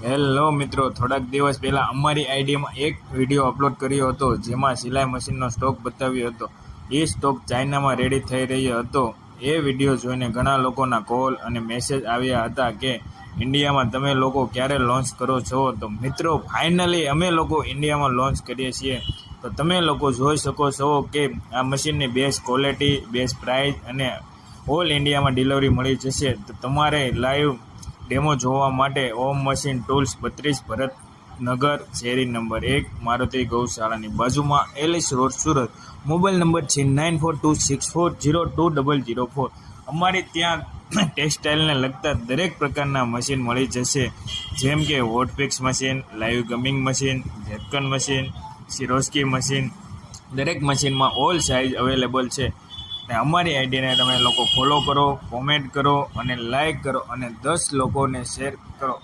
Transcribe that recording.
Hello મિત્રો, થોડાક દિવસ પહેલાં અમારી આઈડીમાં એક વિડીયો અપલોડ કર્યો હતો જેમાં સિલાઈ મશીનનો સ્ટોક બતાવ્યો હતો. એ સ્ટોક ચાઇનામાં રેડી થઈ રહ્યો હતો. એ વિડીયો જોઈને ઘણા લોકોના કોલ અને મેસેજ આવ્યા હતા કે ઇન્ડિયામાં તમે લોકો ક્યારે લોન્ચ કરો છો. તો મિત્રો, ફાઇનલી અમે લોકો ઇન્ડિયામાં લોન્ચ કરીએ છીએ. તો તમે લોકો જોઈ શકો છો કે આ મશીનની બેસ્ટ ક્વોલિટી, બેસ્ટ પ્રાઇસ અને ઓલ ઇન્ડિયામાં ડિલિવરી મળી જશે. તો તમારે લાઈવ ડેમો જોવા માટે ઓમ મશીન ટૂલ્સ 32 ભરતનગર, શેરી નંબર 1, મારુતિ ગૌશાળાની બાજુમાં, Ellis road, Surat. Mobile number છે 9426402004. અમારી ત્યાં ટેક્સટાઇલને લગતા દરેક પ્રકારના મશીન મળી જશે, જેમ કે વોટફિક્સ મશીન, લાઈવ ગમિંગ મશીન, ઝેટકન મશીન, સિરોસ્કી મશીન. દરેક મશીનમાં ઓલ સાઇઝ અવેલેબલ છે. ને અમારી આઈડીને તમે લોકો ફોલો કરો, કોમેન્ટ કરો અને લાઈક કરો અને 10 લોકોને શેર કરો.